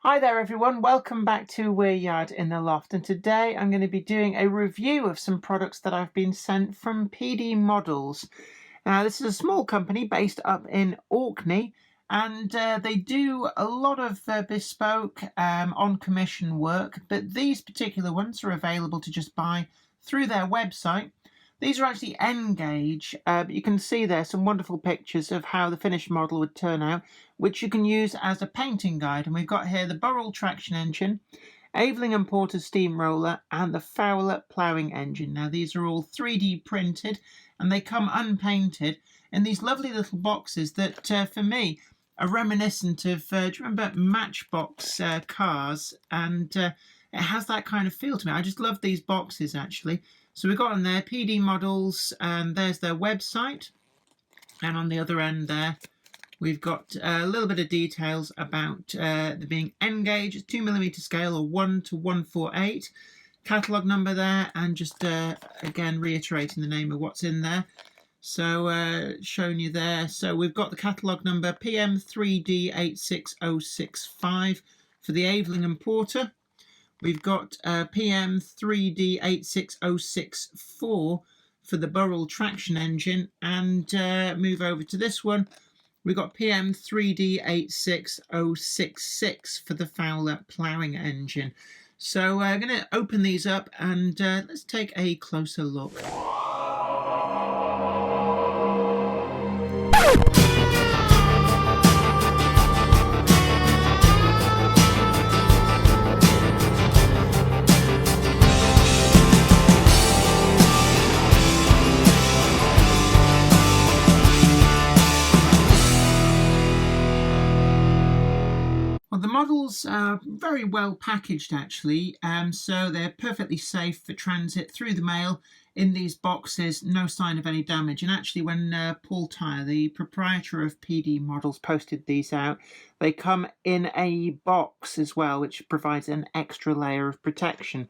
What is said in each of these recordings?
Hi there everyone, welcome back to We're Yard in the Loft, and today I'm going to be doing a review of some products that I've been sent from Peedie Models. Now this is a small company based up in Orkney, and they do a lot of bespoke on commission work, but these particular ones are available to just buy through their website. These are actually N-gauge, but you can see there some wonderful pictures of how the finished model would turn out, which you can use as a painting guide. And we've got here the Burrell traction engine, Aveling and Porter steamroller, and the Fowler ploughing engine. Now these are all 3D printed and they come unpainted in these lovely little boxes that for me are reminiscent of, do you remember Matchbox cars? And it has that kind of feel to me. I just love these boxes actually. So we've got on there Peedie Models, and there's their website. And on the other end there, we've got a little bit of details about the being N-gauge, 2mm scale, or 1:148. Catalogue number there, and just again reiterating the name of what's in there. So showing you there. So we've got the catalogue number PM3D86065 for the Aveling and Porter. We've got PM3D86064 for the Burrell traction engine, and move over to this one. We've got PM3D86066 for the Fowler ploughing engine. So I'm going to open these up and let's take a closer look. Well, the models are very well packaged actually, so they're perfectly safe for transit through the mail in these boxes, no sign of any damage. And actually when Paul Tyre, the proprietor of Peedie Models, posted these out, they come in a box as well, which provides an extra layer of protection.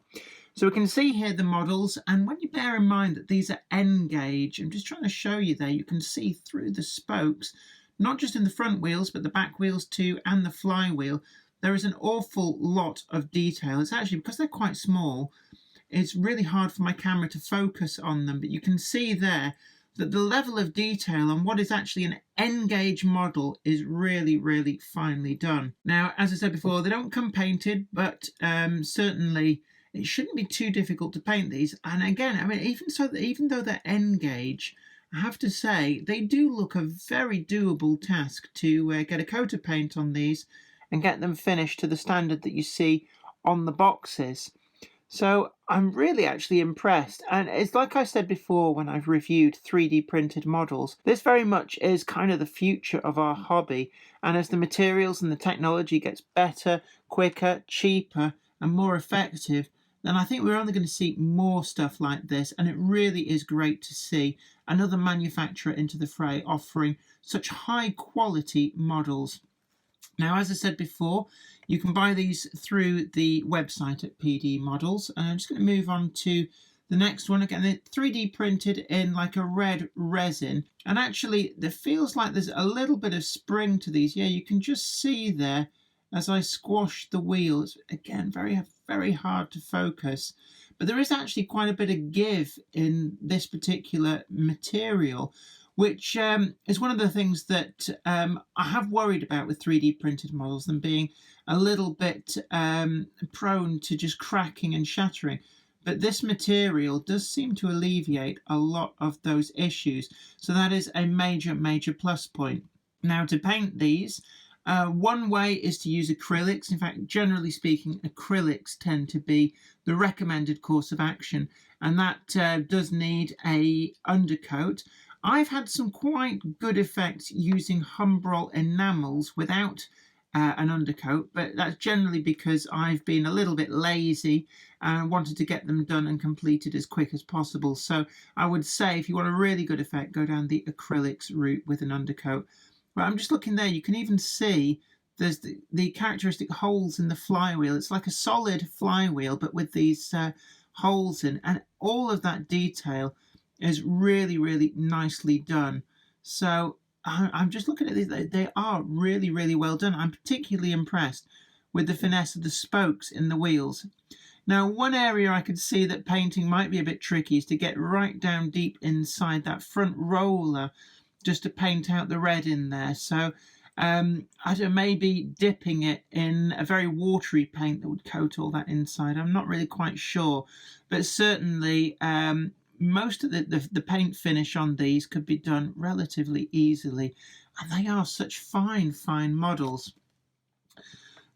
So we can see here the models, and when you bear in mind that these are N-gauge, I'm just trying to show you there, you can see through the spokes, not just in the front wheels, but the back wheels too, and the flywheel. There is an awful lot of detail. It's actually, because they're quite small, it's really hard for my camera to focus on them, but you can see there that the level of detail on what is actually an N-gauge model is really, really finely done. Now, as I said before, they don't come painted, but certainly it shouldn't be too difficult to paint these. And again, I mean, even though they're N-gauge, I have to say, they do look a very doable task to get a coat of paint on these and get them finished to the standard that you see on the boxes. So I'm really actually impressed. And it's like I said before when I've reviewed 3D printed models, this very much is kind of the future of our hobby. And as the materials and the technology gets better, quicker, cheaper, and more effective, then I think we're only going to see more stuff like this, and it really is great to see another manufacturer into the fray offering such high quality models. Now, as I said before, you can buy these through the website at Peedie Models, and I'm just going to move on to the next one. Again, they're 3D printed in like a red resin, and actually it feels like there's a little bit of spring to these. Yeah, you can just see there as I squash the wheels. Again, very, very hard to focus, but there is actually quite a bit of give in this particular material, which is one of the things that I have worried about with 3D printed models, them being a little bit prone to just cracking and shattering. But this material does seem to alleviate a lot of those issues, so that is a major, major plus point. Now, to paint these, one way is to use acrylics. In fact, generally speaking, acrylics tend to be the recommended course of action, and that does need a undercoat. I've had some quite good effects using Humbrol enamels without an undercoat, but that's generally because I've been a little bit lazy and wanted to get them done and completed as quick as possible. So I would say if you want a really good effect, go down the acrylics route with an undercoat. But I'm just looking there, you can even see there's the characteristic holes in the flywheel. It's like a solid flywheel, but with these holes in, and all of that detail is really, really nicely done. So I'm just looking at these, they are really, really well done. I'm particularly impressed with the finesse of the spokes in the wheels. Now, one area I could see that painting might be a bit tricky is to get right down deep inside that front roller just to paint out the red in there. So I don't know, maybe dipping it in a very watery paint that would coat all that inside. I'm not really quite sure, but certainly most of the paint finish on these could be done relatively easily, and they are such fine models.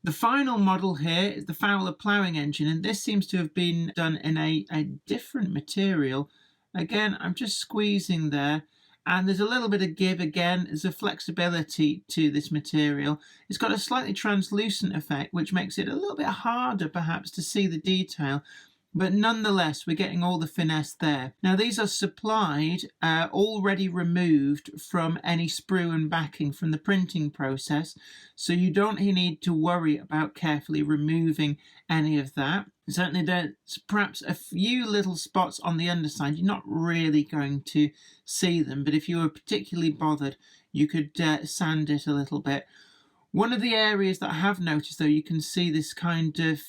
The final model here is the Fowler ploughing engine, and this seems to have been done in a different material. Again, I'm just squeezing there, and there's a little bit of give again. There's a flexibility to this material. It's got a slightly translucent effect, which makes it a little bit harder perhaps to see the detail. But nonetheless, we're getting all the finesse there. Now, these are supplied already removed from any sprue and backing from the printing process, so you don't need to worry about carefully removing any of that. Certainly there's perhaps a few little spots on the underside. You're not really going to see them, but if you were particularly bothered, you could sand it a little bit. One of the areas that I have noticed, though, you can see this kind of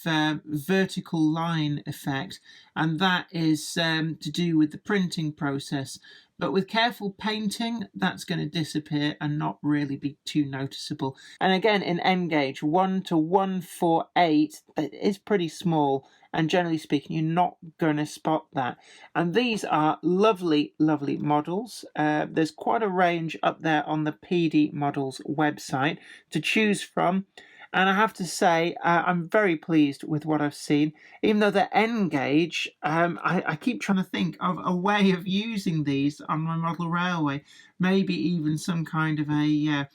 vertical line effect, and that is to do with the printing process. But with careful painting, that's going to disappear and not really be too noticeable. And again, in N gauge, 1 to 148, that is pretty small. And generally speaking, you're not going to spot that. And these are lovely models. There's quite a range up there on the Peedie models website to choose from. And I have to say, I'm very pleased with what I've seen. Even though they're N gauge, I keep trying to think of a way of using these on my model railway. Maybe even some kind of a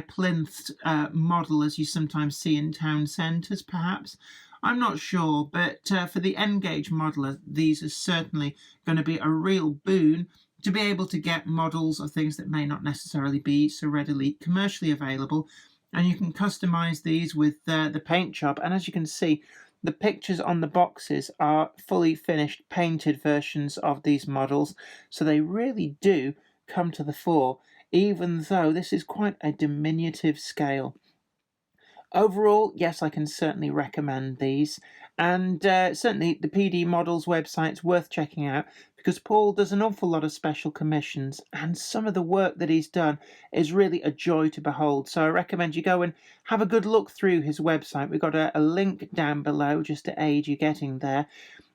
plinth model, as you sometimes see in town centres, perhaps. I'm not sure, but for the N gauge modeler, these are certainly going to be a real boon to be able to get models of things that may not necessarily be so readily commercially available. And you can customize these with the paint job. And as you can see, the pictures on the boxes are fully finished painted versions of these models. So they really do come to the fore, even though this is quite a diminutive scale. Overall, yes, I can certainly recommend these. And certainly the Peedie Models website's worth checking out, because Paul does an awful lot of special commissions, and some of the work that he's done is really a joy to behold. So I recommend you go and have a good look through his website. We've got a link down below just to aid you getting there.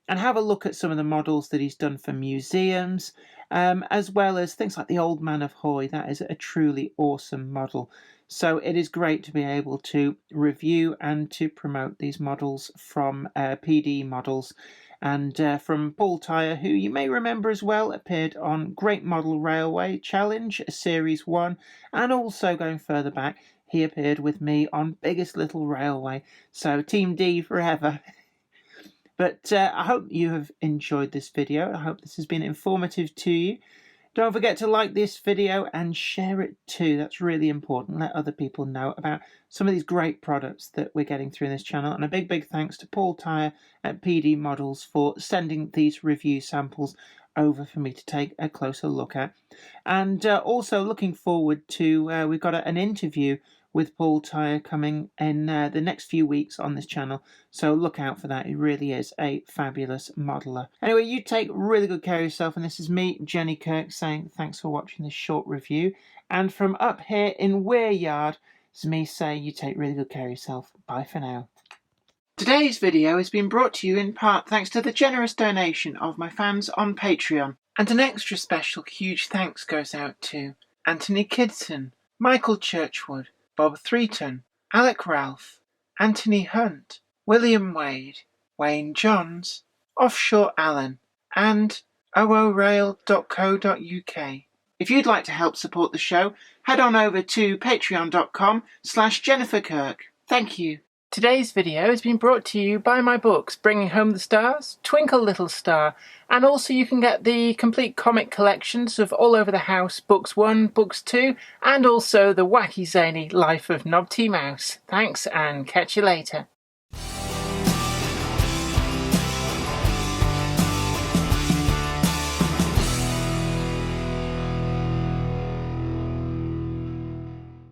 And have a look at some of the models that he's done for museums, as well as things like the Old Man of Hoy. That is a truly awesome model. So it is great to be able to review and to promote these models from Peedie Models. And from Paul Tyre, who you may remember as well, appeared on Great Model Railway Challenge, Series 1, and also going further back, he appeared with me on Biggest Little Railway. So Team D forever. But I hope you have enjoyed this video. I hope this has been informative to you. Don't forget to like this video and share it too. That's really important. Let other people know about some of these great products that we're getting through in this channel. And a big thanks to Paul Tyre at Peedie Models for sending these review samples over for me to take a closer look at. And also looking forward to, we've got an interview with Paul Tyre coming in the next few weeks on this channel. So look out for that. He really is a fabulous modeler. Anyway, you take really good care of yourself. And this is me, Jenny Kirk, saying thanks for watching this short review. And from up here in Weir Yard, it's me saying you take really good care of yourself. Bye for now. Today's video has been brought to you in part thanks to the generous donation of my fans on Patreon. And an extra special huge thanks goes out to Anthony Kidson, Michael Churchwood, Bob Threeton, Alec Ralph, Anthony Hunt, William Wade, Wayne Johns, Offshore Allen, and oorail.co.uk. If you'd like to help support the show, head on over to patreon.com/Jennifer Kirk. Thank you. Today's video has been brought to you by my books, Bringing Home the Stars, Twinkle Little Star, and also you can get the complete comic collections of All Over the House, Books 1, Books 2, and also the wacky zany Life of Knobty Mouse. Thanks, and catch you later.